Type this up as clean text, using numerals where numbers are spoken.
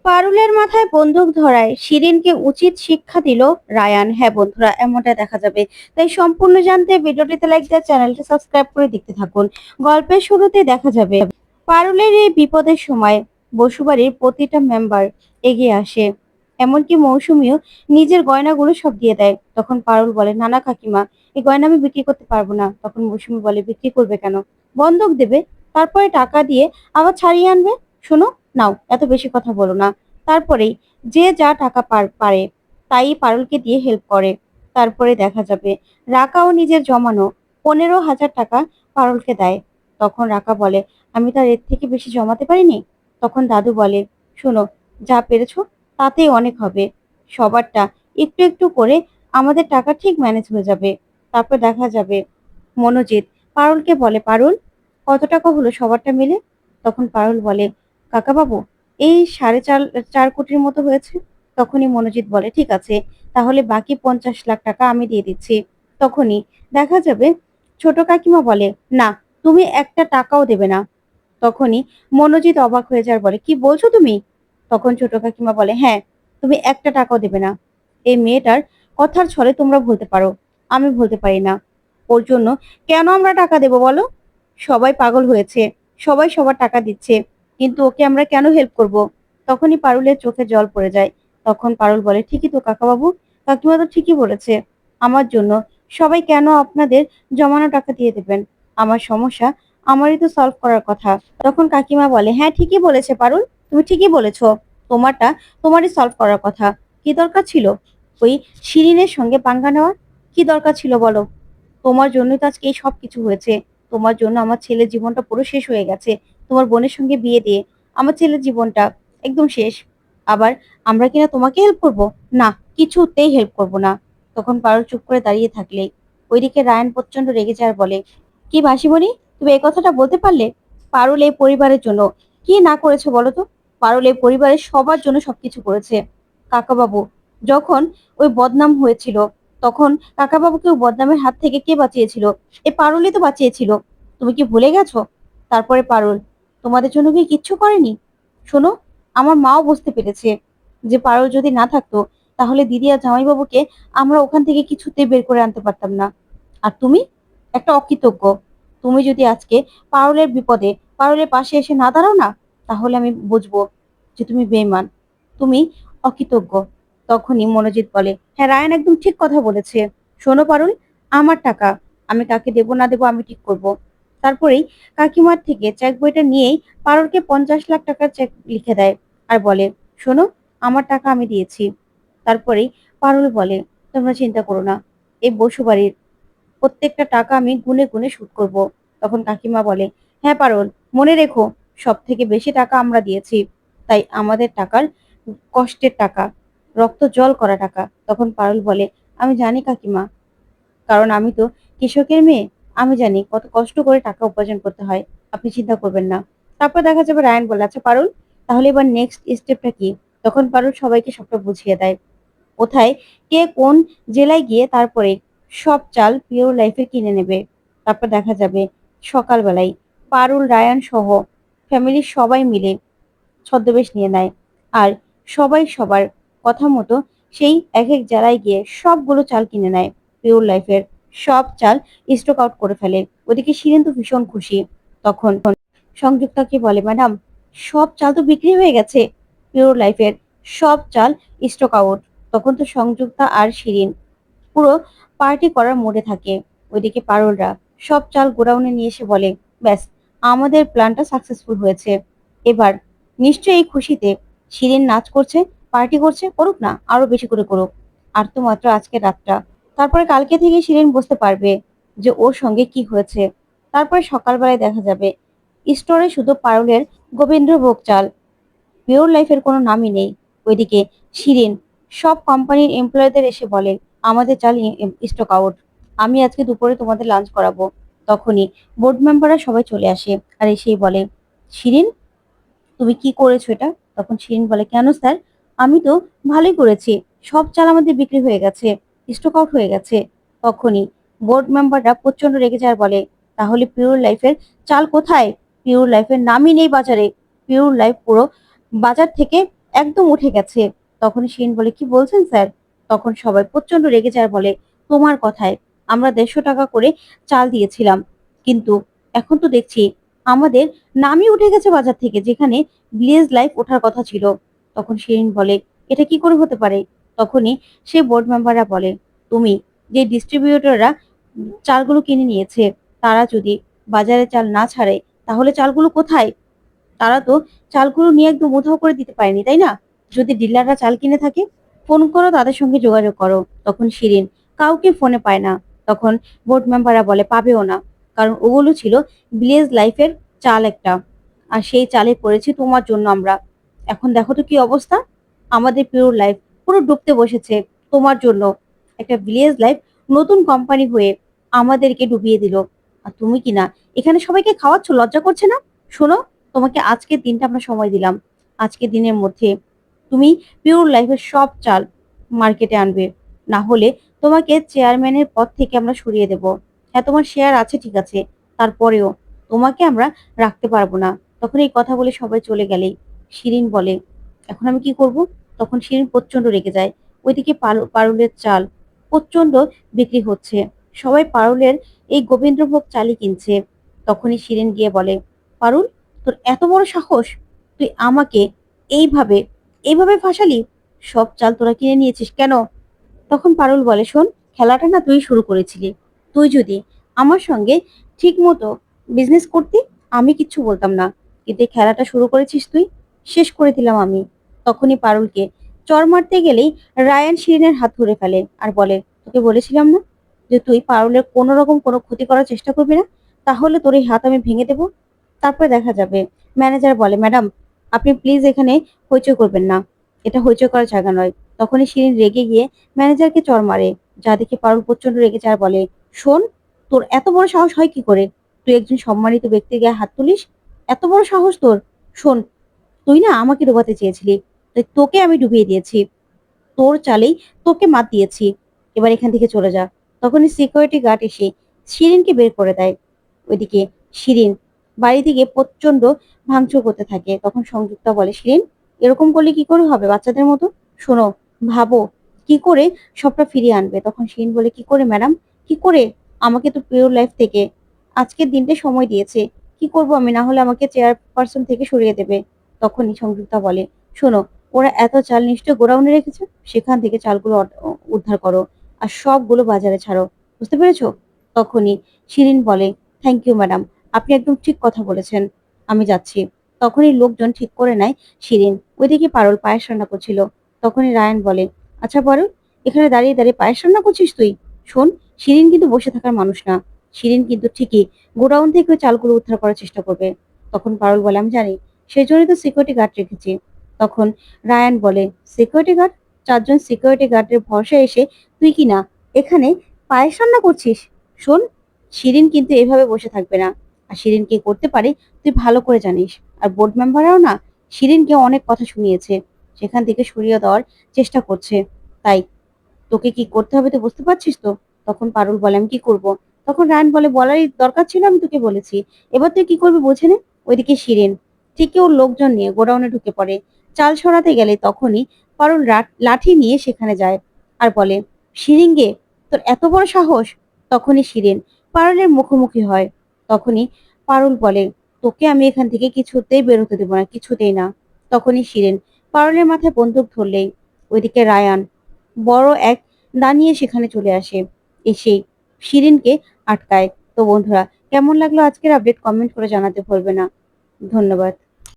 পারুলের মাথায় বন্দুক ধরায় শিরিনকে উচিত শিক্ষা দিল রায়ান। হ্যাঁ বন্ধুরা, এমনটা দেখা যাবে। তাই সম্পূর্ণ জানতে ভিডিওটিতে লাইক দিয়ে চ্যানেলটি সাবস্ক্রাইব করে দেখতে থাকুন। গল্পের শুরুতে দেখা যাবে পারুলের এই বিপদের সময় বসুবাড়ির প্রতিটা মেম্বার এগিয়ে আসে। এমনকি মৌসুমীও নিজের গয়নাগুলো সব দিয়ে দেয়। তখন পারুল বলে, না না কাকিমা, এই গয়না আমি বিক্রি করতে পারবো না। তখন মৌসুমী বলে, বিক্রি করবে কেন? বন্ধক দেবে, তারপরে টাকা দিয়ে আবার ছাড়িয়ে আনবে। শোনো, নাও, এত বেশি কথা বলো না। তারপরেই যে যা টাকা পারে তাই পারুলকে দিয়ে হেল্প করে। তারপরে দেখা যাবে রাকাও নিজের জমানো 15,000 টাকা পারুলকে দেয়। তখন রাকা বলে, আমি তার এর থেকে বেশি জমাতে পারিনি। তখন দাদু বলে, শোনো, যা পেরেছো তাতেই অনেক হবে। সবারটা একটু একটু করে আমাদের টাকা ঠিক ম্যানেজ হয়ে যাবে। তারপর দেখা যাবে মনোজিৎ পারুলকে বলে, পারুল, কত টাকা হলো সবারটা মিলে? তখন পারুল বলে, কাকা বাবু, এই 4.5 কোটির মতো হয়েছে। তখনই মনোজিৎ বলে, ঠিক আছে, তাহলে বাকি 50 লাখ টাকা আমি দিয়ে দিচ্ছি। তখনই দেখা যাবে ছোট কাকিমা বলে, না, তুমি একটা টাকাও দেবে না। তখনই মনোজিৎ অবাক হয়ে যাওয়ার বলে, কি বলছো তুমি? তখন ছোট কাকিমা বলে, হ্যাঁ, তুমি একটা টাকাও দেবে না। এই মেয়েটার কথার ছলে তোমরা ভুলতে পারো, আমি ভুলতে পারি না। ওর জন্য কেন আমরা টাকা দেব বলো? সবাই পাগল হয়েছে, সবাই সবার টাকা দিচ্ছে, কিন্তু ওকে আমরা কেন হেল্প করব? তখনই পারুলের চোখে জল পড়ে যায়। তখন পারুল বলে, ঠিকই তো কাকাবাবু, কাকিমা তো ঠিকই বলেছে। আমার জন্য সবাই কেন আপনাদের জমানো টাকা দিয়ে দেবেন? আমার সমস্যা আমারই তো সলভ করার কথা। তখন কাকিমা বলে, হ্যাঁ ঠিকই বলেছে পারুল, তুমি ঠিকই বলেছো। তোমারটা তোমারই সলভ করার কথা। কি দরকার ছিল ওই শিরিনের সঙ্গে পাঙ্গা নেওয়ার? কি দরকার ছিল বলো? তোমার জন্যই তো আজকে এই সবকিছু হয়েছে। তোমার জন্য আমার ছেলের জীবনটা পুরো শেষ হয়ে গেছে। তোমার বোনের সঙ্গে বিয়ে দিয়ে আমার ছেলের জীবনটা একদম শেষ। আবার আমরা কিনা তোমাকে হেল্প করব? না, কিছুতেই হেল্প করব না। তখন পারুল চুপ করে দাঁড়িয়ে থাকলে ওইদিকে রায়ান প্রচন্ড রেগে যায় আর বলে, কি মাসিমণি, তুমি এই কথাটা বলতে পারলে? পারুল এই পরিবারের জন্য কি না করেছে বলো তো? পারুল এই পরিবারের সবার জন্য সবকিছু করেছে। কাকাবাবু যখন ওই বদনাম হয়েছিল, তখন কাকাবাবুকে ওই বদনামের হাত থেকে কে বাঁচিয়েছিল? এ পারুলই তো বাঁচিয়েছিল। তুমি কি ভুলে গেছো? তারপরে পারুল তোমাদের জন্য কি কিচ্ছু করেনি? শোনো, আমার মাও বুঝতে পেরেছে যে পারুল যদি না থাকতো তাহলে দিদি আর জামাইবাবুকে আমরা ওখান থেকে কিছুতেই বের করে আনতে পারতাম না। আর তুমি একটা অকৃতজ্ঞ। তুমি যদি আজকে পারুলের বিপদে পারুলের পাশে এসে না দাঁড়াও না, তাহলে আমি বুঝবো যে তুমি বেঈমান, তুমি অকৃতজ্ঞ। তখনই মনোজিৎ বলে, হ্যাঁ রায়ান একদম ঠিক কথা বলেছে। শোনো পারুল, আমার টাকা আমি কাকে দেবো না দেবো আমি ঠিক করব। তারপরেই কাকিমার থেকে চেক বইটা নিয়েই পারুলকে 50 লাখ টাকার চেক লিখে দেয় আর বলে, শোনো, আমার টাকা আমি দিয়েছি। তারপরেই পারুল বলে, তোমরা চিন্তা করো না, এই বসুবাড়ির প্রত্যেকটা টাকা আমি গুনে গুনে শোধ করব। তখন কাকিমা বলে, হ্যাঁ পারুল, মনে রেখো, সব থেকে বেশি টাকা আমরা দিয়েছি, তাই আমাদের টাকার কষ্টের টাকা, রক্ত জল করা টাকা। তখন পারুল বলে, আমি জানি কাকিমা, কারণ আমি তো কৃষকের মেয়ে, আমি জানি কত কষ্ট করে টাকা উপার্জন করতে হয়। আপনি চিন্তা করবেন না। তারপর দেখা যাবে রায়ান বলে, আচ্ছা পারুল, তাহলে এবার নেক্সট স্টেপটা কি? তখন পারুল সবাইকে সবটা বুঝিয়ে দেয়, কোথায় কে কোন জেলায় গিয়ে তারপরে সব চাল পিওর লাইফের কিনে নেবে। তারপর দেখা যাবে সকালবেলায় পারুল, রায়ান সহ ফ্যামিলির সবাই মিলে ছদ্মবেশ নিয়ে নেয় আর সবাই সবার কথা মতো সেই এক এক জেলায় গিয়ে সবগুলো চাল কিনে নেয়। পিওর লাইফের সব চাল স্টক আউট করে ফেলে। ওদিকে শিরিন তো ভীষণ খুশি। তখন সংযুক্তাকে বলে, ম্যাডাম, সব চাল তো বিক্রি হয়ে গেছে, পিওর লাইফের সব চাল স্টক আউট। তখন তো সংযুক্তা আর শিরিন পুরো পার্টি করার মোডে থাকে। ওইদিকে পারুলরা সব চাল গোডাউনে নিয়ে এসে বলে, ব্যাস, আমাদের প্ল্যানটা সাকসেসফুল হয়েছে। এবার নিশ্চয়ই এই খুশিতে শিরিন নাচ করছে, পার্টি করছে, করুক না, আরো বেশি করে করুক। আর তো মাত্র আজকের রাতটা, তারপরে কালকে থেকে শিরিন বুঝতে পারবে যে ওর সঙ্গে কি হয়েছে। তারপরে সকালবেলায় দেখা যাবে স্টোরে শুধু পারুলের গোবিন্দভোগ চাল, পিওর লাইফের কোনো নামই নেই। ওইদিকে শিরিন সব কোম্পানির এমপ্লয়ীদের এসে বলে, আমাদের চাল স্টক আউট, আমি আজকে দুপুরে তোমাদের লাঞ্চ করাবো। তখনই বোর্ড মেম্বাররা সবাই চলে আসে আর এসেই বলে, শিরিন, তুমি কি করেছো এটা? তখন শিরিন বলে, কেন স্যার, আমি তো ভালোই করেছি, সব চাল আমাদের বিক্রি হয়ে গেছে, স্টক আউট হয়ে গেছে। তখনই বোর্ড মেম্বাররা প্রচন্ড রেগে যায় আর বলে, তাহলে পিওর লাইফের চাল কোথায়? পিওর লাইফের নামই নেই বাজারে। পিওর লাইফ পুরো বাজার থেকে একদম উঠে গেছে। তখন শিরিন বলে, কি বলছেন স্যার? তখন সবাই প্রচন্ড রেগে যায় আর বলে, তোমার কথায় আমরা 150 টাকা করে চাল দিয়েছিলাম, কিন্তু এখন তো দেখছি আমাদের নামই উঠে গেছে বাজার থেকে, যেখানে ভিলেজ লাইফ ওঠার কথা ছিল। তখন শিরিন বলে, এটা কি করে হতে পারে? তখনই সেই বোর্ড মেম্বাররা বলে, তুমি যে ডিস্ট্রিবিউটররা চালগুলো কিনে নিয়েছে, তারা যদি বাজারে চাল না ছাড়ে, তাহলে চালগুলো কোথায়? তারা তো চালগুলো নিয়ে একদম উধাও করে দিতে পারেনি, তাই না? যদি ডিলাররা চাল কিনে থাকে, ফোন করো, তাদের সঙ্গে যোগাযোগ করো। তখন শিরিন কাউকে ফোনে পায় না। তখন বোর্ড মেম্বাররা বলে, পাবেও না, কারণ ওগুলো ছিল ভিলেজ লাইফের চাল একটা, আর সেই চালে পড়েছি তোমার জন্য আমরা। এখন দেখো তো কি অবস্থা, আমাদের পিওর লাইফ পুরো ডুবতে বসেছে তোমার জন্য। একটা ভিলেজ লাইফ নতুন কোম্পানি হয়ে আমাদেরকে ডুবিয়ে দিল, আর তুমি কিনা এখানে সবাইকে খাওয়াচ্ছ, লজ্জা করছে না? শোনো, তোমাকে আজকের দিনটা আমরা সময় দিলাম। আজকের দিনের মধ্যে তুমি পিওর লাইফের সব চাল মার্কেটে আনবে, না হলে তোমাকে চেয়ারম্যানের পদ থেকে আমরা সরিয়ে দেব। হ্যাঁ, তোমার শেয়ার আছে ঠিক আছে, তারপরেও তোমাকে আমরা রাখতে পারবো না। তখন এই কথা বলে সবাই চলে গেলেই শিরিন বলে, এখন আমি কি করব? তখন শিরিন প্রচন্ড রেগে যায়। ওইদিকে পারুলের চাল প্রচন্ড বিক্রি হচ্ছে, সবাই পারুলের এই গোবিন্দভোগ চালই কিনছে। তখনই শিরিন গিয়ে বলে, পারুল, তোর এত বড় সাহস, তুই আমাকে এইভাবে এইভাবে ফাঁসালি? সব চাল তোরা কিনে নিয়েছিস কেন? তখন পারুল বলে, শোন, খেলাটা না তুই শুরু করেছিলি। তুই যদি আমার সঙ্গে ঠিক মতো বিজনেস করতি, আমি কিচ্ছু বলতাম না, কিন্তু এই খেলাটা শুরু করেছিস তুই, শেষ করে দিলাম আমি। তখনই পারুলকে চড় মারতে গেলেই রায়ান শিরিনের হাত ধরে ফেলে আর বলে, তোকে বলেছিলাম না যে তুই পারুলের কোনো রকম কোনো ক্ষতি করার চেষ্টা করবি না, তাহলে তোর এই হাত আমি ভেঙে দেবো, তারপরে দেখা যাবে। ম্যানেজার বলে, ম্যাডাম, আপনি প্লিজ এখানে হইচই করবেন না, এটা হইচই করার জায়গা নয়। তখনই শিরিন রেগে গিয়ে ম্যানেজারকে চড় মারে, যা দেখে পারুল প্রচন্ড রেগে যায় আর বলে, শোন, তোর এত বড় সাহস হয় কি করে? তুই একজন সম্মানিত ব্যক্তির গায়ে হাত তুলিস? এত বড় সাহস তোর! শোন, তুই না আমাকে ডুবাতে চেয়েছিলি, তাই তোকে আমি ডুবিয়ে দিয়েছি, তোর চালেই তোকে মাত দিয়েছি, এবার এখান থেকে চলে যা। তখনই সিকিউরিটি গার্ড এসে শিরিনকে বের করে দেয়। ওইদিকে শিরিন বাড়ি থেকে প্রচন্ড ভাঙচুর করতে থাকে। তখন সংযুক্তা বলে, শিরিন, এরকম করলে কি করে হবে বাচ্চাদের মতো? শোনো, ভাবো কি করে সবটা ফিরিয়ে আনবে। তখন শিরিন বলে, কি করে ম্যাডাম, কি করে? আমাকে তো পিওর লাইফ থেকে আজকের দিনটা সময় দিয়েছে, কি করব আমি, না হলে আমাকে চেয়ারপারসন থেকে সরিয়ে দেবে। তখনই সংযুক্তা বলে, শোনো, ওরা এত চাল নিশ্চয় গোডাউনে রেখেছে, সেখান থেকে চালগুলো উদ্ধার করো আর সবগুলো বাজারে ছাড়ো, বুঝতে পেরেছো? তখনই শিরিন বলে, থ্যাংক ইউ ম্যাডাম, আপনি একদম ঠিক কথা বলেছেন, আমি যাচ্ছি। তখনই লোকজন ঠিক করে নেয় শিরিন। ওইদিকে পারুল পায়েস রান্না করছিল। তখনই রায়ান বলে, আচ্ছা পারুল, এখানে দাঁড়িয়ে দাঁড়িয়ে পায়েস রান্না করছিস তুই? শোন, শিরিন কিন্তু বসে থাকার মানুষ না, শিরিন কিন্তু ঠিকই গোডাউন থেকে ওই চালগুলো উদ্ধার করার চেষ্টা করবে। তখন পারুল বলে, আমি জানি, সেই জন্যই তো সিকিউরিটি গার্ড রেখেছি। তখন রায়ান বলে, সিকিউরিটি গার্ড? 4 জন সিকিউরিটি গার্ডের ভরসায় এসে তুই কি না এখানে পায়েস রান্না করছিস? শোন, শিরিন কিন্তু এভাবে বসে থাকবে না, আর শিরিন কি করতে পারে তুই ভালো করে জানিস। আর বোর্ড মেম্বাররাও না শিরিনকে অনেক কথা শুনিয়েছে, সেখান থেকে সরিয়ে দেওয়ার চেষ্টা করছে। তাই তোকে কি করতে হবে তুই বুঝতে পারছিস তো? তখন পারুল বলে, আমি কি করব? তখন রায়ান বলে, বলারই দরকার ছিল, আমি তোকে বলেছি, এবার তুই কি করবি বুঝে নে। ওইদিকে শিরিন ঠিকই ওর লোকজন নিয়ে গোডাউনে ঢুকে পড়ে। চাল সরাতে গেলে তখনই পারুল লাঠি নিয়ে সেখানে যায় আর বলে, শিরিন গে, তোর এত বড় সাহস! তখনই শিরিন পারুলের মুখোমুখি হয়। তখনই পারুল বলে, তোকে আমি এখান থেকে কিছুতেই বেরোতে দেবো না, কিছুতেই না। তখনই শিরিন পারুলের মাথায় বন্দুক ধরলেই ওইদিকে রায়ান বড় এক দাঁড়িয়ে সেখানে চলে আসে, এসে শিরিনকে আটকায়। তো বন্ধুরা, কেমন লাগলো আজকের আপডেট কমেন্ট করে জানাতে ভুলবে না। ধন্যবাদ।